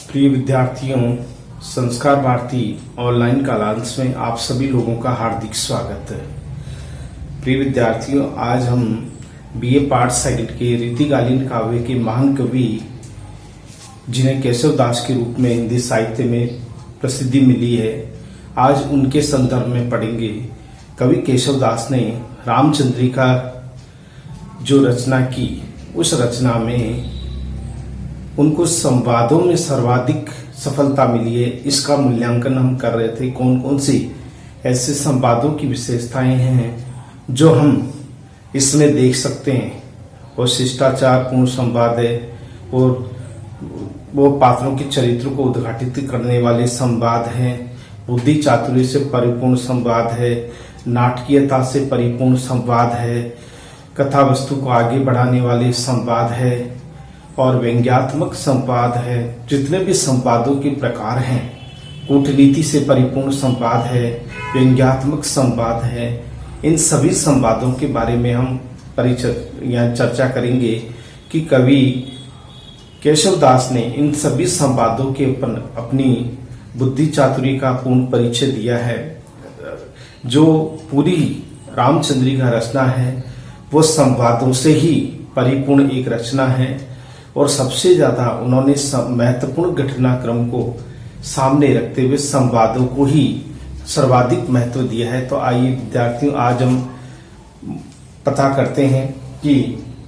प्रिय विद्यार्थियों, संस्कार भारती ऑनलाइन क्लास में आप सभी लोगों का हार्दिक स्वागत है। प्रिय विद्यार्थियों, आज हम बीए पार्ट सेकंड के रीतिकालीन काव्य के महान कवि जिन्हें केशव दास के रूप में हिंदी साहित्य में प्रसिद्धि मिली है, आज उनके संदर्भ में पढ़ेंगे। कवि केशव दास ने रामचंद्रिका जो रचना की, उस रचना में उनको संवादों में सर्वाधिक सफलता मिली है। इसका मूल्यांकन हम कर रहे थे, कौन कौन सी ऐसे संवादों की विशेषताएं हैं जो हम इसमें देख सकते हैं। और शिष्टाचार पूर्ण संवाद है, और वो पात्रों के चरित्र को उद्घाटित करने वाले संवाद हैं। बुद्धि चातुर्य से परिपूर्ण संवाद है, नाटकीयता से परिपूर्ण संवाद है, कथा वस्तु को आगे बढ़ाने वाले संवाद है, और व्यंग्यात्मक संवाद है। जितने भी संवादों के प्रकार हैं, कूटनीति से परिपूर्ण संवाद है, व्यंग्यात्मक संवाद है, इन सभी संवादों के बारे में हम चर्चा करेंगे कि कवि केशव दास ने इन सभी संवादों के अपनी बुद्धि चातुर्य का पूर्ण परिचय दिया है। जो पूरी रामचंद्रिका रचना है वो संवादों से ही परिपूर्ण एक रचना है, और सबसे ज्यादा उन्होंने महत्वपूर्ण घटनाक्रम को सामने रखते हुए संवादों को ही सर्वाधिक महत्व दिया है। तो आइए विद्यार्थियों, आज हम पता करते हैं कि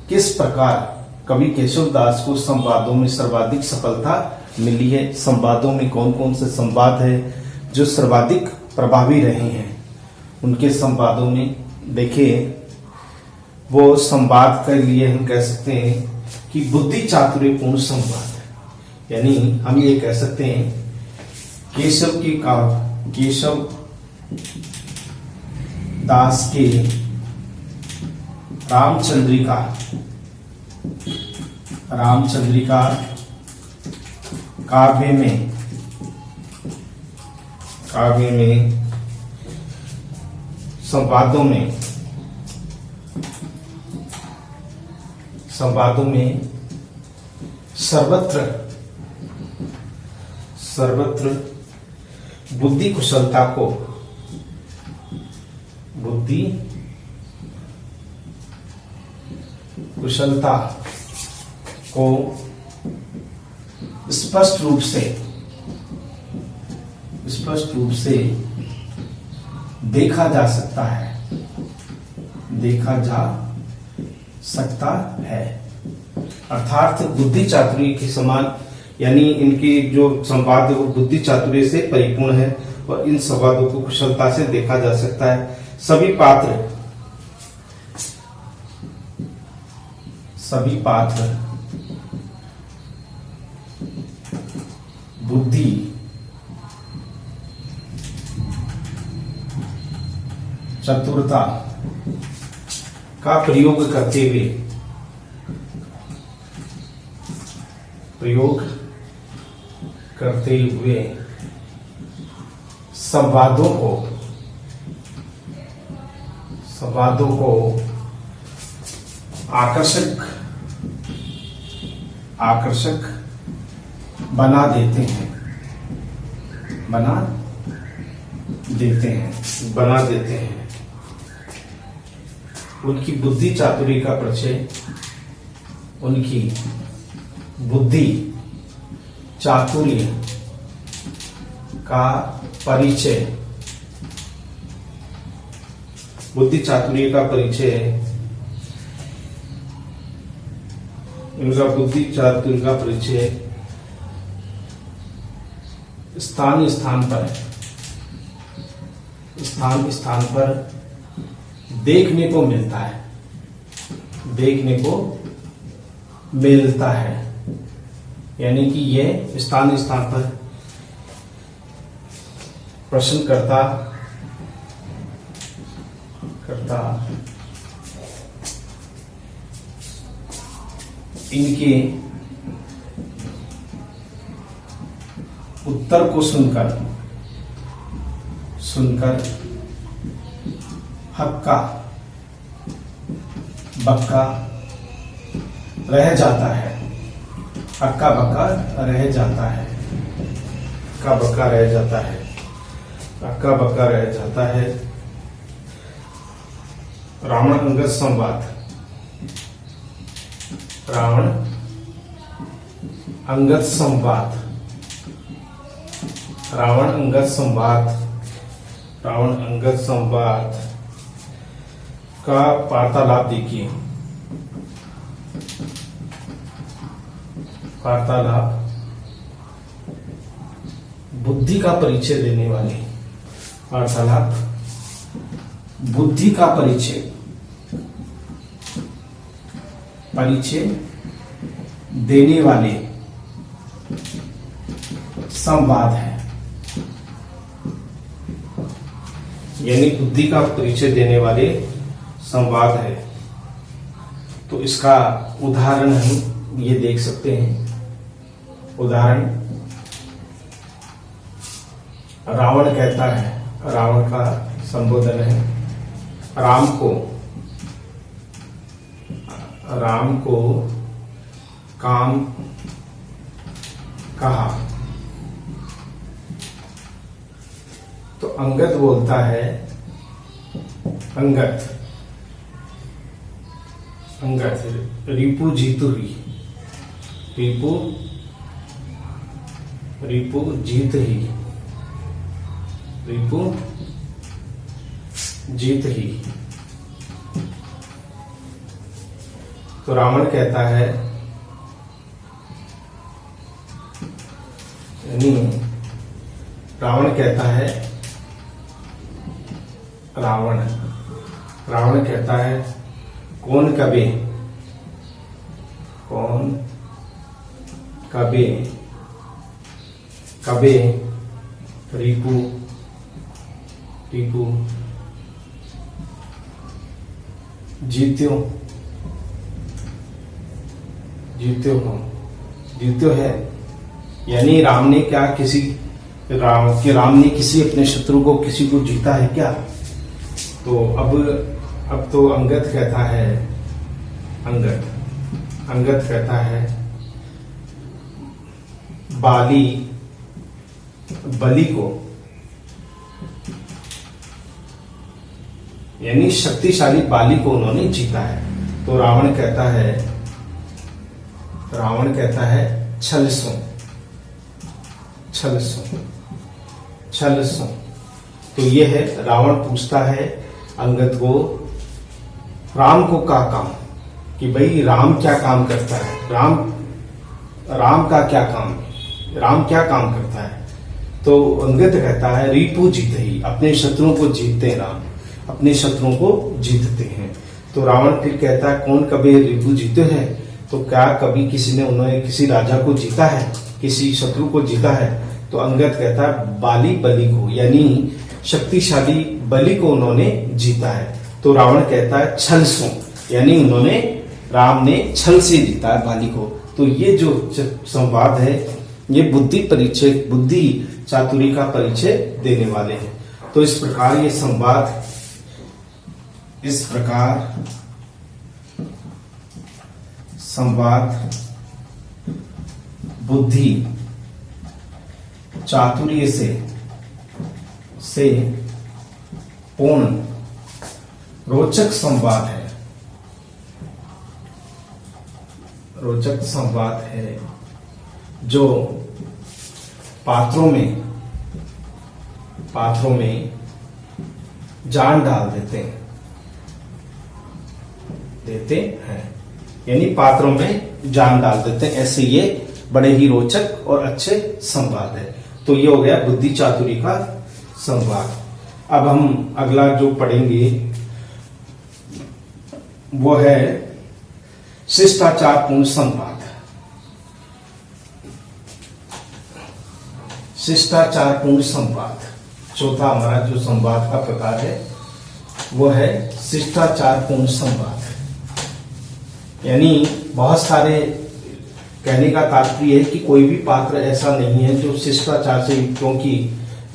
किस प्रकार कवि केशव दास को संवादों में सर्वाधिक सफलता मिली है। संवादों में कौन कौन से संवाद है जो सर्वाधिक प्रभावी रहे हैं। उनके संवादों में देखिए, वो संवाद के लिए हम कह सकते हैं कि बुद्धि चातुर्य पूर्ण संवाद है। यानी हम ये कह सकते हैं केशव के काव्य, केशव दास के रामचंद्रिका काव्य में संवादों में सर्वत्र बुद्धि कुशलता को स्पष्ट रूप से देखा जा सकता है। अर्थात बुद्धि चातुर्य के समान, यानी इनकी जो संवाद है वो बुद्धि चातुर्य से परिपूर्ण है, और इन संवादों को कुशलता से देखा जा सकता है। सभी पात्र बुद्धि चतुरता का प्रयोग करते हुए संवादों को आकर्षक बना देते हैं। उनकी बुद्धि चातुर्य का परिचय, उनकी बुद्धि चातुर्य का परिचय, इनका बुद्धि चातुर्य का परिचय स्थान स्थान पर देखने को मिलता है। यानी कि यह स्थान पर प्रश्नकर्ता इनके उत्तर को सुनकर हक्का बक्का रह जाता है, हक्का बक्का रह जाता है। अक्का बक्का रह जाता है, अक्का बक्का रह जाता है। रावण अंगद संवाद, रावण अंगद संवाद, रावण अंगद संवाद, रावण अंगद संवाद का वार्तालाप देखिए। वार्तालाप बुद्धि का परिचय देने वाले, वार्तालाप बुद्धि का परिचय देने वाले संवाद है, यानी बुद्धि का परिचय देने वाले संवाद है। तो इसका उदाहरण हम ये देख सकते हैं। उदाहरण, रावण कहता है, रावण का संबोधन है, राम को काम कहा। तो अंगद बोलता है, अंगद रिपु जीतु ही, रिपु जीत ही, रिपु जीत ही। तो रावण कहता है, यानी रावण कहता है, रावण कहता है, कौन कबे रिपु जीत्यो है। यानी राम ने किसी अपने शत्रु को, किसी को जीता है क्या? तो अब तो अंगद कहता है, अंगद कहता है, बलि को, यानी शक्तिशाली बाली को उन्होंने जीता है। तो रावण कहता है छल सो। तो ये है, रावण पूछता है अंगद को, राम को क्या काम, कि भाई राम क्या काम करता है, राम का क्या काम है, राम क्या काम करता है? तो अंगद कहता है, रिपु जीत ही, अपने शत्रुओं को जीतते हैं, राम अपने शत्रुओं को जीतते हैं। तो रावण फिर कहता है, कौन कभी रिपु जीते हैं? तो क्या कभी उन्होंने किसी राजा को जीता है, किसी शत्रु को जीता है? तो अंगद कहता है, बलि को, यानी शक्तिशाली बलि को उन्होंने जीता है। तो रावण कहता है, छल सो, यानी राम ने छल से जीता है बाली को। तो ये जो संवाद है, ये बुद्धि चातुरी का परिचय देने वाले हैं। तो इस प्रकार ये संवाद, बुद्धि चातुर्य से पूर्ण रोचक संवाद है, जो पात्रों में जान डाल देते हैं, यानी पात्रों में जान डाल देते हैं। ऐसे ये बड़े ही रोचक और अच्छे संवाद है। तो ये हो गया बुद्धि चातुरी का संवाद। अब हम अगला जो पढ़ेंगे वो है शिष्टाचारपूर्ण संवाद। शिष्टाचारपूर्ण संवाद, चौथा हमारा जो संवाद का प्रकार है वो है शिष्टाचारपूर्ण संवाद। यानी बहुत सारे, कहने का तात्पर्य है कि कोई भी पात्र ऐसा नहीं है जो शिष्टाचार से, क्योंकि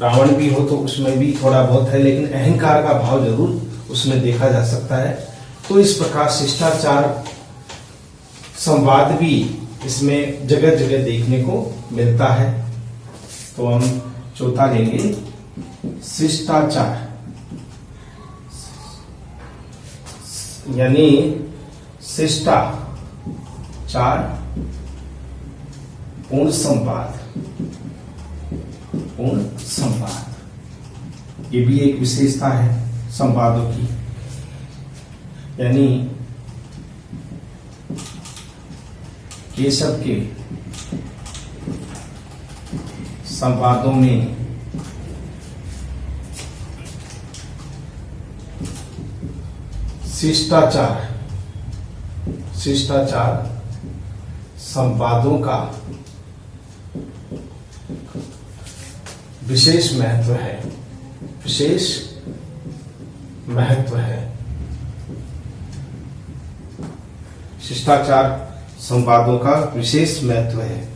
रावण भी हो तो उसमें भी थोड़ा बहुत है, लेकिन अहंकार का भाव जरूर उसमें देखा जा सकता है। तो इस प्रकार शिष्टाचार संवाद भी इसमें जगह जगह देखने को मिलता है। तो हम चौथा लेंगे शिष्टाचार, यानी शिष्टाचार पूर्ण संवाद। पूर्ण संवाद ये भी एक विशेषता है संवादों की, यानी केशव के संवादों में शिष्टाचार संवादों का विशेष महत्व है। विशेष महत्व है। शिष्टाचार संवादों का विशेष महत्व है।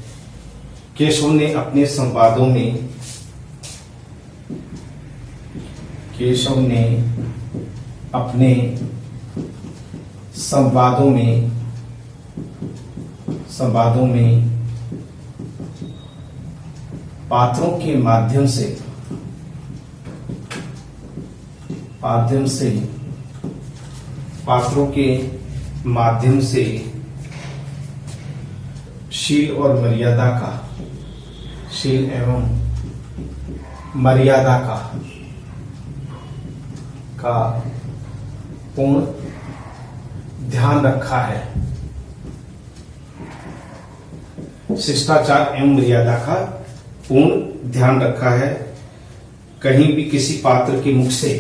केशव ने अपने संवादों में पात्रों के माध्यम से शील एवं मर्यादा का पूर्ण ध्यान रखा है। शिष्टाचार एवं मर्यादा का पूर्ण ध्यान रखा है। कहीं भी किसी पात्र के मुख से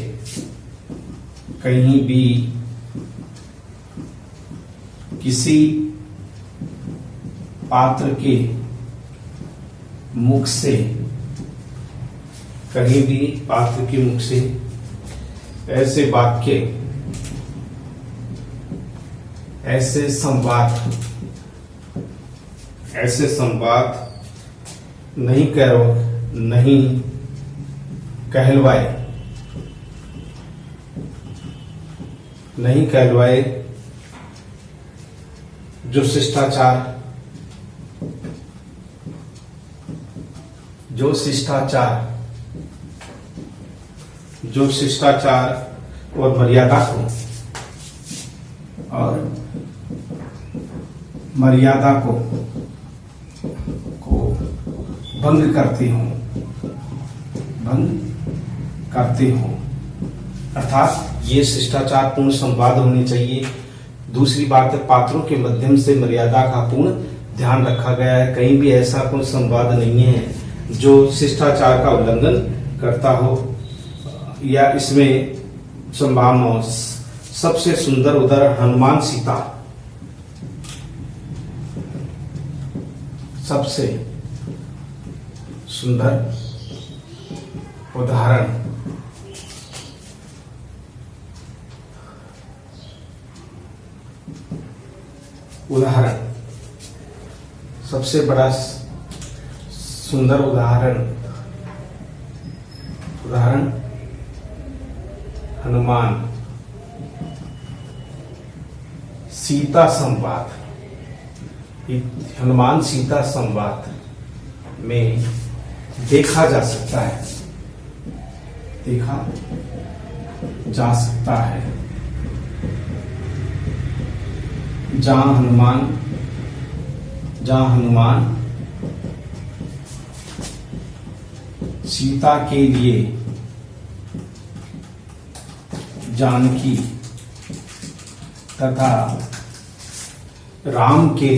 ऐसे वाक्य, ऐसे संवाद नहीं कहलवाए जो शिष्टाचार और मर्यादा को भंग करते हो। अर्थात ये शिष्टाचार पूर्ण संवाद होने चाहिए। दूसरी बात है, पात्रों के माध्यम से मर्यादा का पूर्ण ध्यान रखा गया है। कहीं भी ऐसा कोई संवाद नहीं है जो शिष्टाचार का उल्लंघन करता हो या इसमें संभावना हो। सबसे सुंदर उदाहरण हनुमान सीता, सबसे सुंदर उदाहरण सबसे बड़ा सुंदर उदाहरण हनुमान सीता संवाद। हनुमान सीता संवाद में देखा जा सकता है जहां हनुमान सीता के लिए जानकी तथा राम के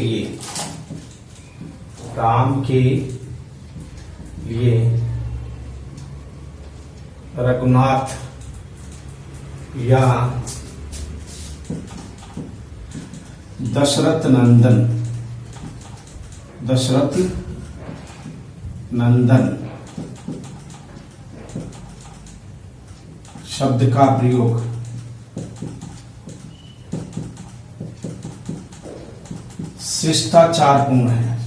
लिए रघुनाथ या दशरथ नंदन शब्द का प्रयोग शिष्टाचारपूर्ण है।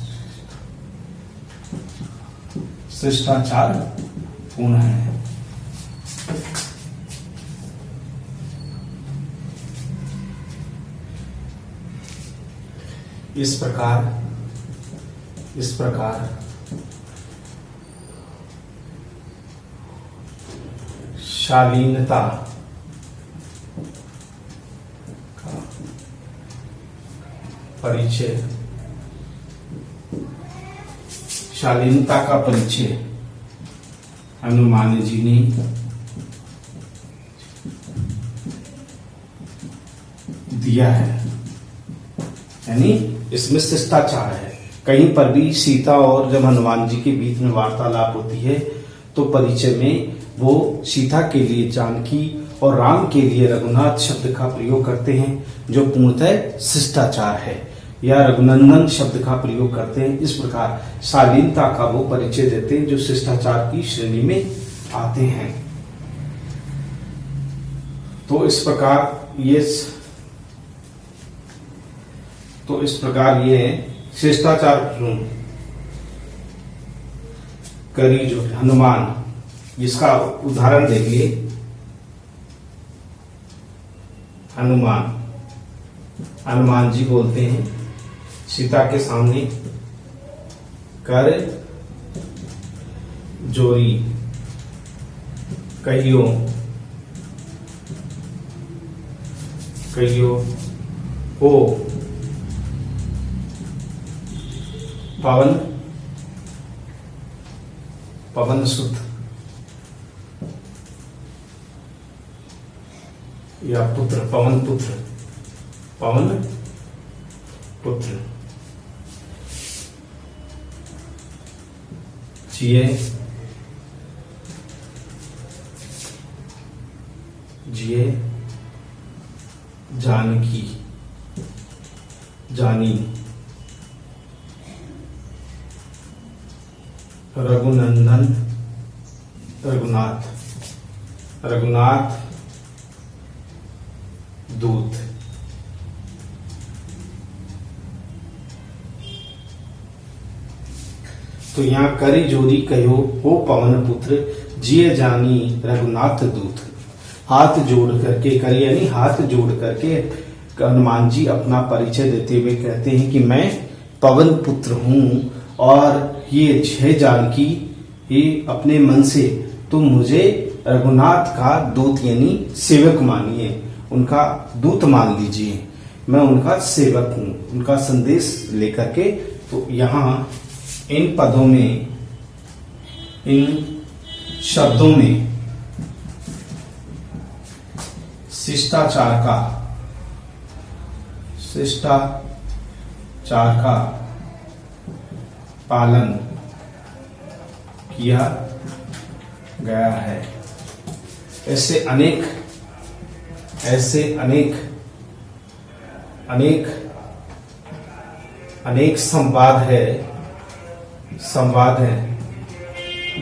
इस प्रकार शालीनता का परिचय, शालीनता का परिचय हनुमान जी ने दिया है। यानी इसमें शिष्टाचार है। कहीं पर भी सीता और जब हनुमान जी के बीच में वार्तालाप होती है तो परिचय में वो सीता के लिए जानकी और राम के लिए रघुनाथ शब्द का प्रयोग करते हैं, जो पूर्णतः शिष्टाचार है, या रघुनंदन शब्द का प्रयोग करते हैं। इस प्रकार शालीनता का वो परिचय देते हैं जो शिष्टाचार की श्रेणी में आते हैं। तो इस प्रकार ये शिष्टाचार करी जो हनुमान, जिसका उदाहरण देखिए। हनुमान जी बोलते हैं सीता के सामने, कर जोरी कहियो ओ पवन सुत या पुत्र, पवन पुत्र जिए जानकी जानी, रघुनंदन रघुनाथ दूत। तो यहाँ करी जोरी कहो हो पवन पुत्र, जिए जानी रघुनाथ दूत। हाथ जोड़ करके, करी यानी हाथ जोड़ करके हनुमान जी अपना परिचय देते हुए कहते हैं कि मैं पवन पुत्र हूँ, और ये जय जानकी, ये अपने मन से तुम मुझे रघुनाथ का दूत यानी सेवक मानिए, उनका दूत मान लीजिए, मैं उनका सेवक हूँ, उनका संदेश लेकर के। तो यहाँ इन पदों में, इन शब्दों में शिष्टाचार का पालन किया गया है। ऐसे अनेक संवाद है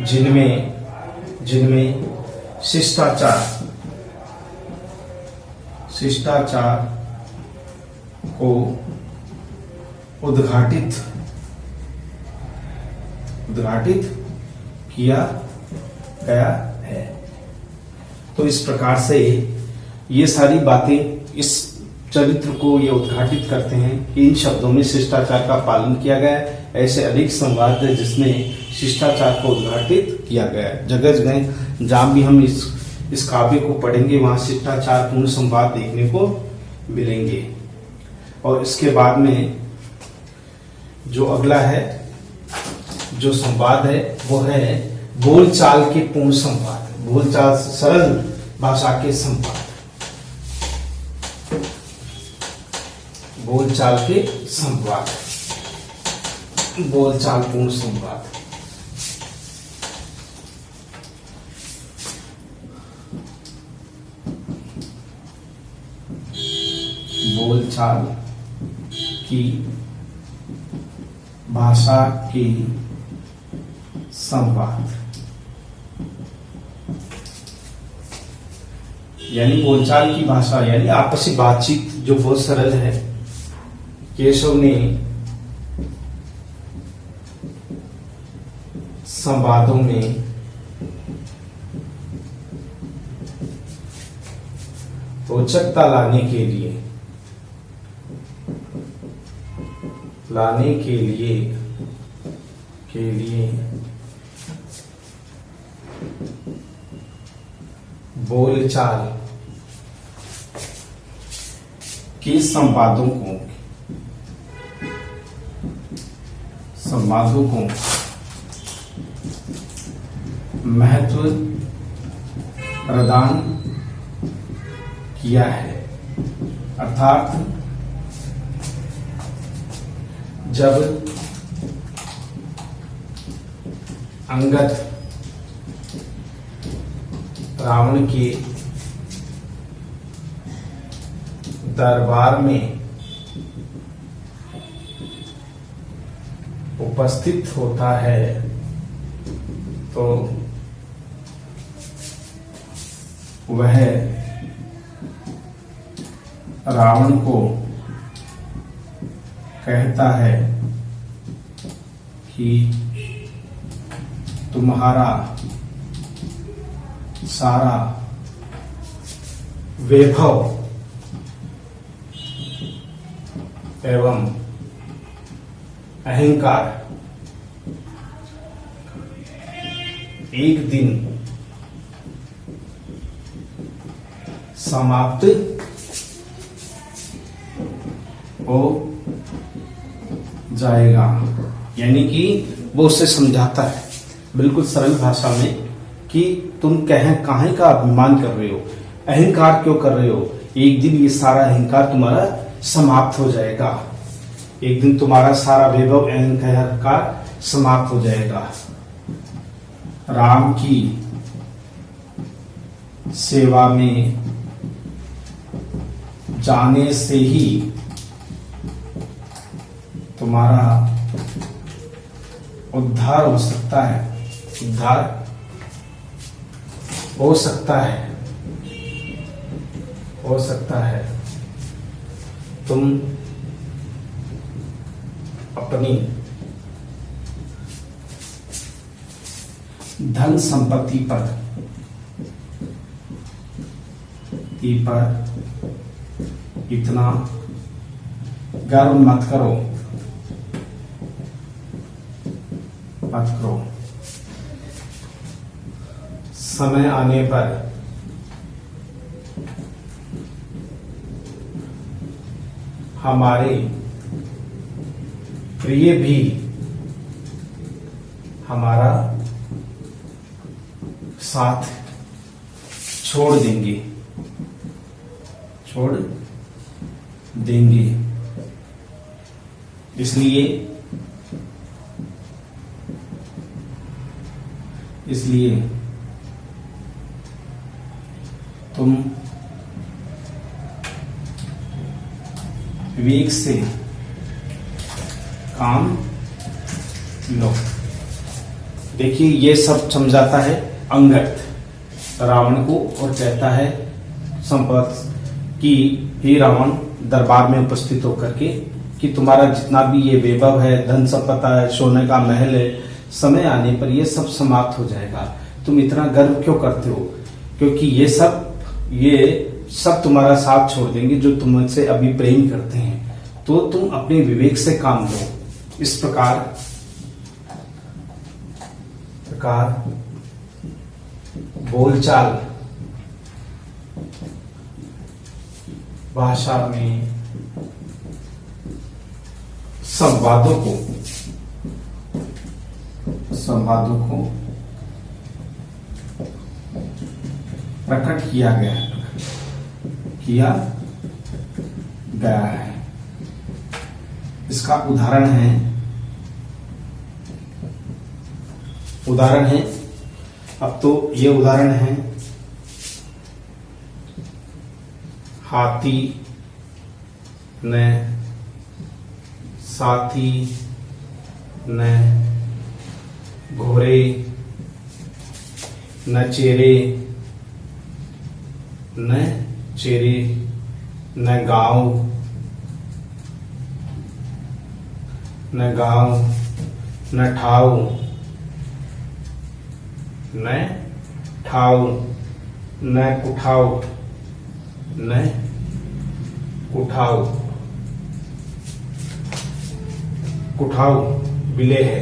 जिनमें शिष्टाचार को उद्घाटित किया गया है। तो इस प्रकार से ये सारी बातें इस चरित्र को ये उद्घाटित करते हैं कि इन शब्दों में शिष्टाचार का पालन किया गया है। ऐसे अनेक संवाद है जिसमें शिष्टाचार को उद्घाटित किया गया है। जगह जगह जहां भी हम इस काव्य को पढ़ेंगे वहां शिष्टाचार पूर्ण संवाद देखने को मिलेंगे। और इसके बाद में जो अगला है, जो संवाद है, वो है बोलचाल के पूर्ण संवाद, बोलचाल सरल भाषा के संवाद, बोलचाल के संवाद, बोलचाल पूर्ण संवाद। बोलचाल की भाषा के संवाद, यानी बोलचाल की भाषा यानी आपसी बातचीत जो बहुत सरल है। केशव ने संवादों में रोचकता लाने के लिए बोलचाल के संवादों को महत्व प्रदान किया है। अर्थात जब अंगद रावण के दरबार में उपस्थित होता है तो वह रावण को कहता है कि तुम्हारा सारा वैभव एवं अहंकार एक दिन समाप्त हो जाएगा। यानी कि वो उससे समझाता है बिल्कुल सरल भाषा में कि तुम काहे का अभिमान कर रहे हो, अहंकार क्यों कर रहे हो। एक दिन ये सारा अहंकार तुम्हारा समाप्त हो जाएगा। एक दिन तुम्हारा सारा वैभव अहंकार समाप्त हो जाएगा। राम की सेवा में जाने से ही तुम्हारा उद्धार हो सकता है। उद्धार हो सकता है। तुम अपनी धन संपत्ति पर इतना गर्व मत करो। समय आने पर हमारे प्रिय भी हमारा साथ छोड़ देंगे। इसलिए तुम विवेक से काम लो। देखिए ये सब समझाता है अंगद रावण को और कहता है संपत कि हे रावण दरबार में उपस्थित होकर के कि तुम्हारा जितना भी ये वैभव है, धन संपदा है, सोने का महल है, समय आने पर ये सब समाप्त हो जाएगा। तुम इतना गर्व क्यों करते हो? क्योंकि ये सब तुम्हारा साथ छोड़ देंगे जो तुमसे अभी प्रेम करते हैं। तो तुम अपने विवेक से काम लो। इस प्रकार बोलचाल भाषा में संवादों को प्रकट किया गया है। इसका उदाहरण है अब तो ये उदाहरण है हाथी ने साथी ने घोड़े न चेरे न गांव न ठाव न कुठाव बिले है।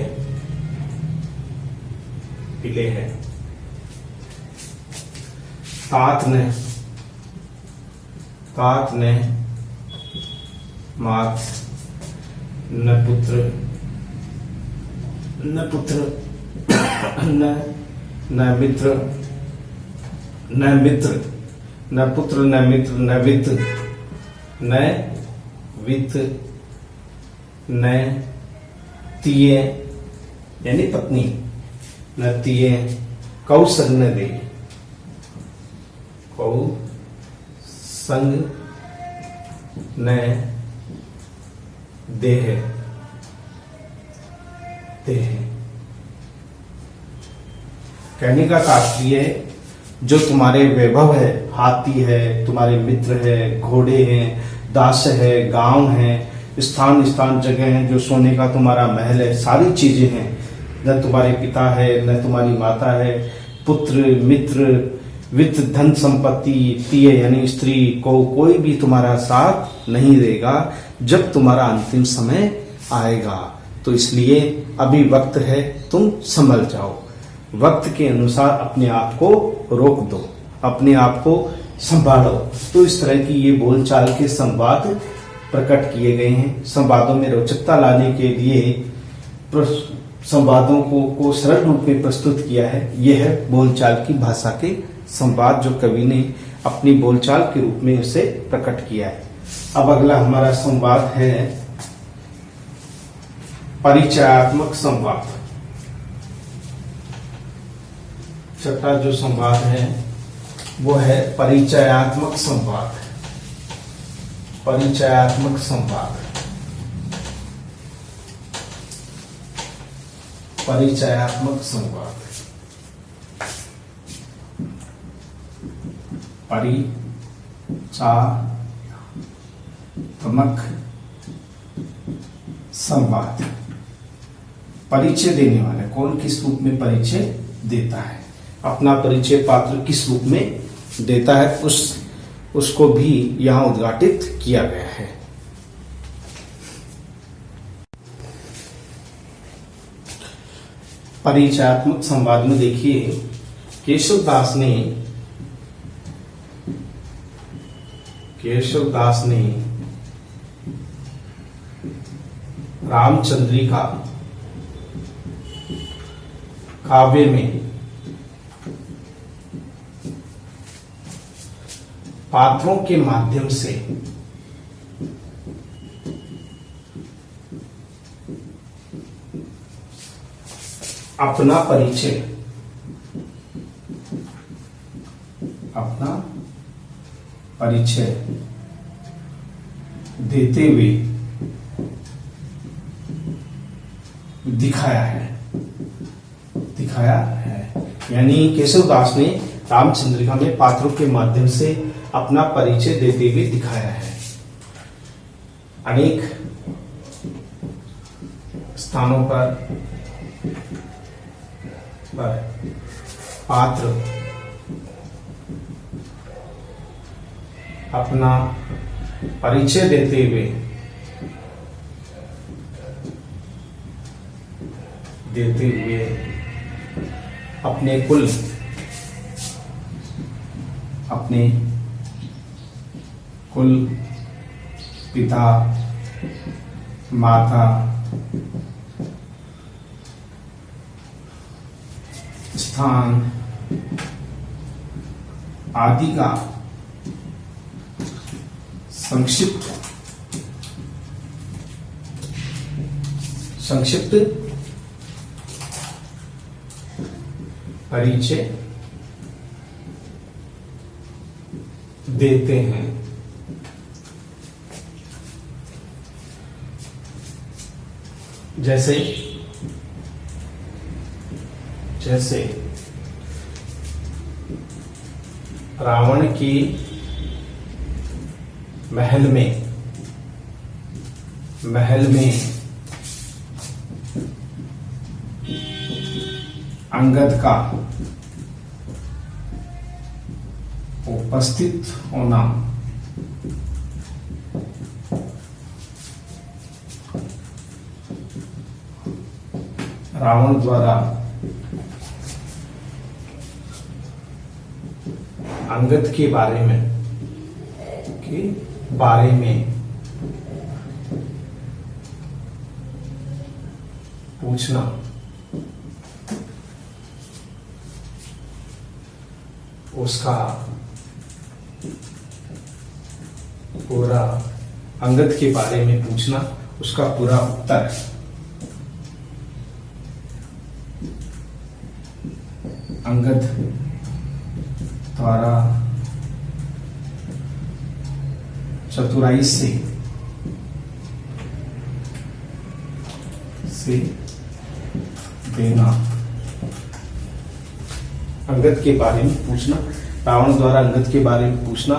तात ने मात न पुत्र न मित्र न पुत्र न मित्र न वित्त न तिये यानी पत्नी न तिये कौ संग न दे कौ संग न देह कहने का तात्पर्य है जो तुम्हारे वैभव है, हाथी है, तुम्हारे मित्र है, घोड़े हैं, दास है, गांव है, स्थान जगह है, जो सोने का तुम्हारा महल है, सारी चीजें हैं, न तुम्हारे पिता है न तुम्हारी माता है, पुत्र मित्र वित्त धन संपत्ति तिये यानी स्त्री को कोई भी तुम्हारा साथ नहीं देगा जब तुम्हारा अंतिम समय आएगा। तो इसलिए अभी वक्त है, तुम संभल जाओ, वक्त के अनुसार अपने आप को रोक दो, अपने आप को संभालो। तो इस तरह की ये बोलचाल के संवाद प्रकट किए गए हैं। संवादों में रोचकता लाने के लिए संवादों को सरल रूप में प्रस्तुत किया है। यह है बोलचाल की भाषा के संवाद जो कवि ने अपनी बोलचाल के रूप में उसे प्रकट किया है। अब अगला हमारा संवाद है परिचयात्मक संवाद। छठा जो संवाद है वो है परिचयात्मक संवाद। परिचयात्मक संवाद, परिचयात्मक संवाद, परिचयात्मक संवाद। परिचय देने वाला कौन किस रूप में परिचय देता है, अपना परिचय पात्र किस रूप में देता है, उसको भी यहां उद्घाटित किया गया है। परिचयात्मक संवाद में देखिए केशवदास ने रामचंद्रिका काव्य में पात्रों के माध्यम से अपना परिचय देते हुए दिखाया है। यानी केशवदास ने रामचंद्रिका में पात्रों के माध्यम से अपना परिचय देते हुए दिखाया है। अनेक स्थानों पर पात्र अपना परिचय देते हुए अपने कुल पिता माता स्थान आदि का संक्षिप्त परिचय देते हैं। जैसे रावण की महल में अंगद का उपस्थित होना, रावण द्वारा अंगद के बारे में पूछना, उसका पूरा अंगद के बारे में पूछना, उसका पूरा उत्तर अंगद द्वारा चतुराई से देना। अंगद के बारे में पूछना, रावण द्वारा अंगद के बारे में पूछना,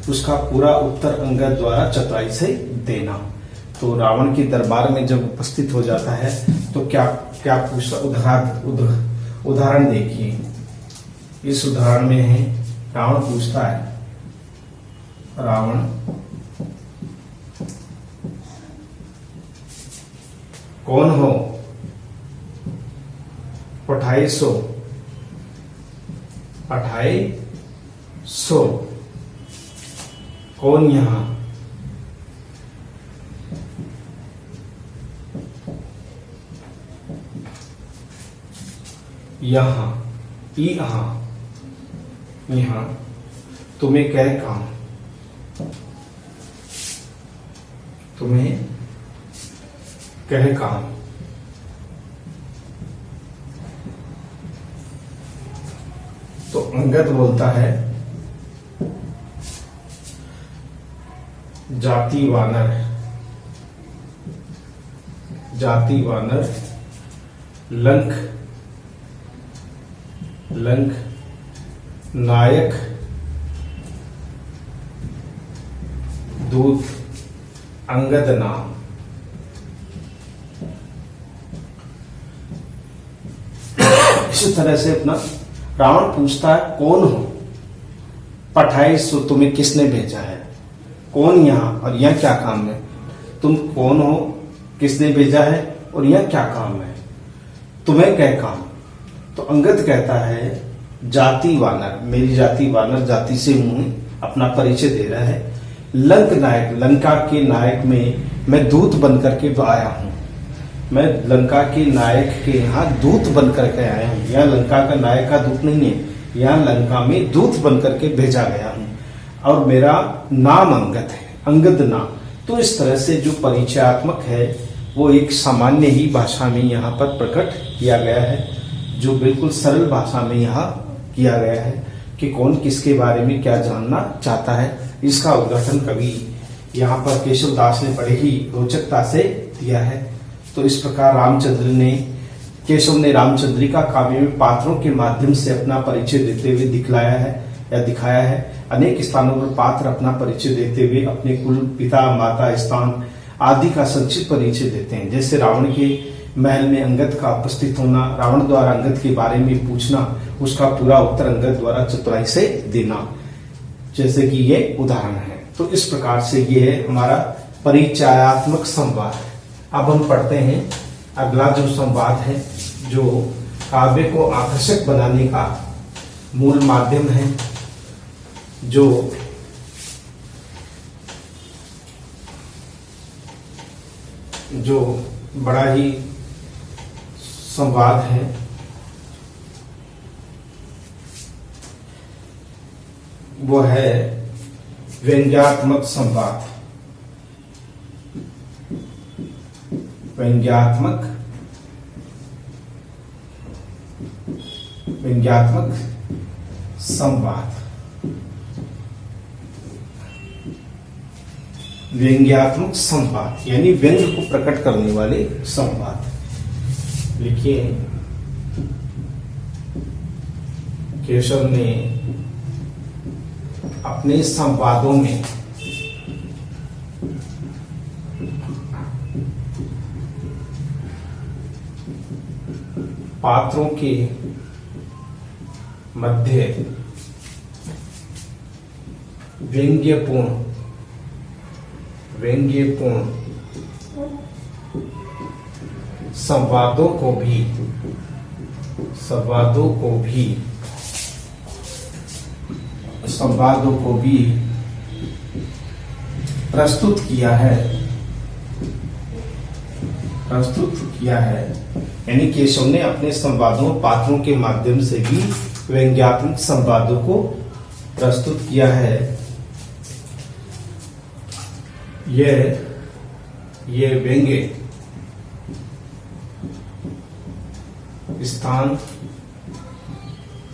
उसका पूरा उत्तर अंगद द्वारा चतुराई से देना। तो रावण के दरबार में जब उपस्थित हो जाता है तो क्या क्या पूछता, उदाहरण देखिए। इस उदाहरण में है, रावण पूछता है, रावण कौन हो? पठाई सो कौन यहां? यहाँ तुम्हें क्या काम? तुम्हें क्या काम? तो अंगद बोलता है, जाति वानर लंक नायक दूत अंगद नाम। इसी तरह से अपना रावण पूछता है, कौन हो? पठाई सो तुम्हें किसने भेजा है? कौन यहाँ और यहाँ क्या काम है? तुम कौन हो, किसने भेजा है और यहाँ क्या काम है? तुम्हें क्या काम? तो अंगद कहता है, जाति वानर, मेरी जाति वानर जाति से हूं, अपना परिचय दे रहा है। लंक नायक, लंका के नायक में मैं दूत बनकर के आया हूं। मैं लंका के नायक के यहाँ दूत बनकर के आया हूं। यहाँ लंका का नायक का दूत नहीं है, यहाँ लंका में दूत बनकर के भेजा गया हूं और मेरा नाम अंगद है, अंगद नाम। तो इस तरह से जो परिचयात्मक है वो एक सामान्य ही भाषा में यहाँ पर प्रकट किया गया है, जो बिल्कुल सरल भाषा में यहाँ किया गया है कि कौन किसके बारे में क्या जानना चाहता है। इसका उद्घाटन कवि यहाँ पर केशव दास ने बड़े ही रोचकता से दिया है। तो इस प्रकार केशव ने रामचंद्रिका काव्य में पात्रों के माध्यम से अपना परिचय देते हुए दिखलाया है या दिखाया है। अनेक स्थानों पर पात्र अपना परिचय देते हुए अपने कुल, पिता, माता, स्थान आदि का संक्षिप्त परिचय देते हैं। जैसे रावण के महल में अंगद का उपस्थित होना, रावण द्वारा अंगद के बारे में पूछना, उसका पूरा उत्तर अंगद द्वारा चतुराई से देना, जैसे कि ये उदाहरण है। तो इस प्रकार से ये है हमारा परिचयात्मक संवाद। अब हम पढ़ते हैं अगला जो संवाद है, जो काव्य को आकर्षक बनाने का मूल माध्यम है, जो बड़ा ही संवाद है, वो है व्यंग्यात्मक संवाद। व्यंग्यात्मक संवाद। व्यंग्यात्मक संवाद यानी व्यंग्य को प्रकट करने वाले संवाद। लिखिए, केशव ने अपने संवादों में पात्रों के मध्य व्यंग्यपूर्ण संवादों संवादों को भी प्रस्तुत किया है, यानी केशव ने अपने संवादों पात्रों के माध्यम से भी व्यंग्यात्मक संवादों को प्रस्तुत किया है। ये व्यंग्य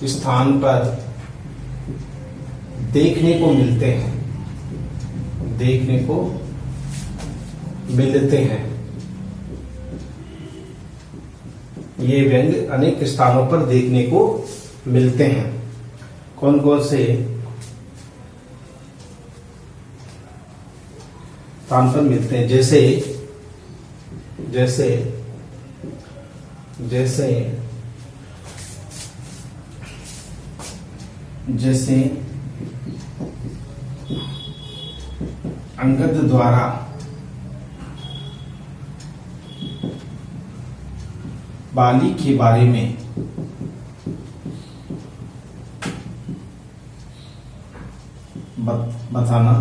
स्थान पर देखने को मिलते हैं। ये व्यंग्य अनेक स्थानों पर देखने को मिलते हैं। कौन कौन से स्थान पर मिलते हैं? जैसे अंगद द्वारा बाली के बारे में बताना,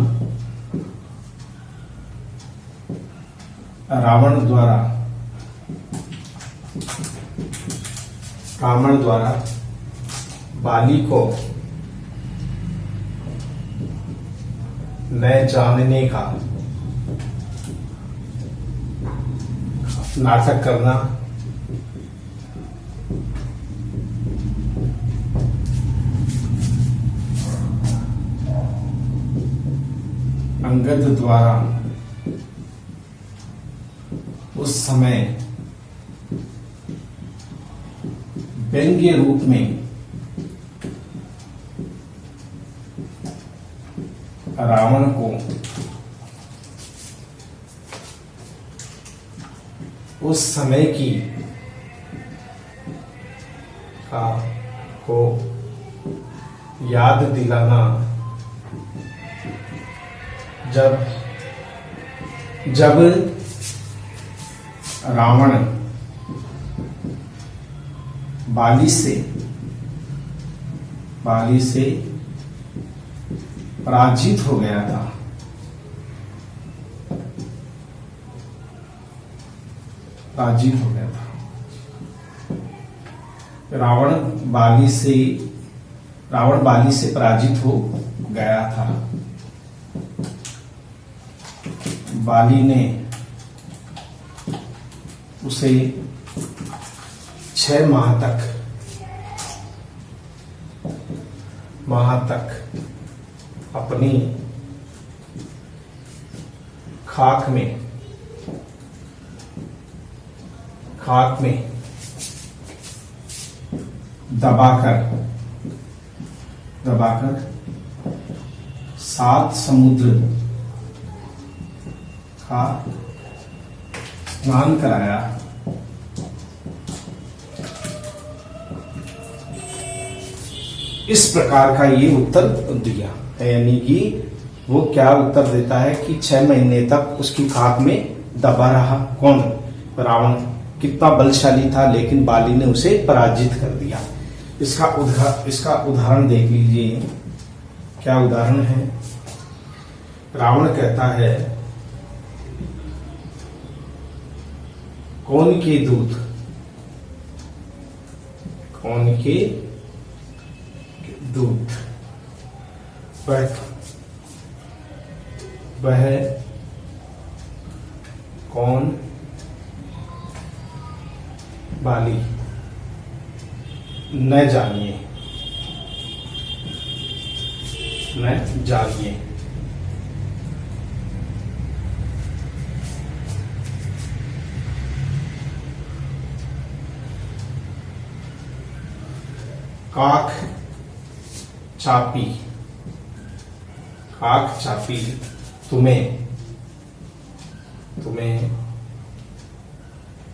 रावण द्वारा बाली को न जानने का नाटक करना, अंगद द्वारा उस समय व्यंग्य रूप में रावण को उस समय की को याद दिलाना, जब रावण बाली से पराजित हो गया था। रावण बाली से पराजित हो गया था। बाली ने उसे 6 माह तक अपनी खाक में दबाकर 7 समुद्र का स्नान कराया। इस प्रकार का ये उत्तर दिया है, यानी कि वो क्या उत्तर देता है कि 6 महीने तक उसकी खाक में दबा रहा। कौन? रावण। कितना बलशाली था, लेकिन बाली ने उसे पराजित कर दिया। इसका उदाहरण देख लीजिए। क्या उदाहरण है? रावण कहता है, कौन के दूत वह कौन बाली न जानिए। काक चापी तुम्हें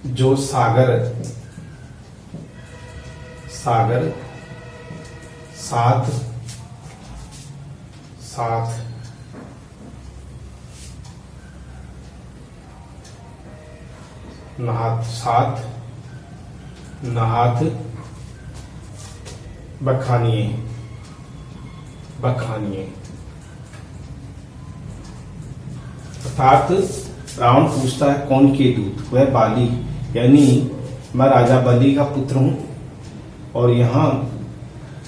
जो सागर साथ नहात बखानिए बखानिए। अर्थात रावण पूछता है कौन के दूत, वह बाली, यानी मैं राजा बलि का पुत्र हूं और यहाँ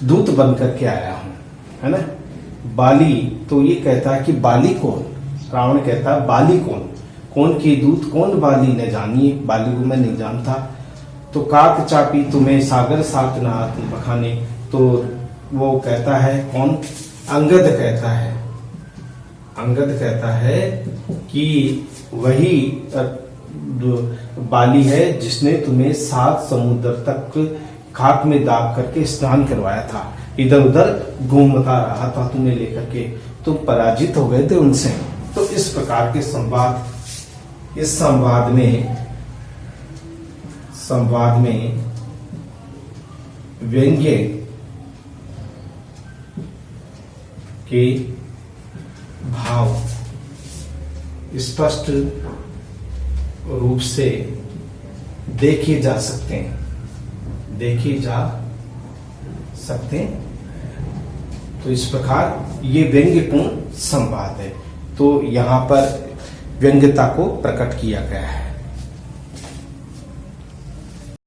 दूत बन करके आया हूं, है ना। बाली तो ये कहता है कि बाली कौन, रावण कहता है बाली कौन, कौन के दूत कौन बाली न जानिए, बाली को मैं नहीं जानता। तो काक चापी तुम्हें सागर साथ नहात बखाने, तो वो कहता है कौन, अंगद कहता है, अंगद कहता है कि वही बाली है जिसने तुम्हें 7 समुद्र तक खाक में दाब करके स्नान करवाया था, इधर उधर घूमता रहा था तुम्हें लेकर के, तुम पराजित हो गए थे उनसे। तो इस प्रकार के संवाद, इस संवाद में व्यंग्य के भाव स्पष्ट रूप से देखे जा सकते हैं, तो इस प्रकार ये व्यंग्यपूर्ण संवाद है। तो यहाँ पर व्यंग्यता को प्रकट किया गया है।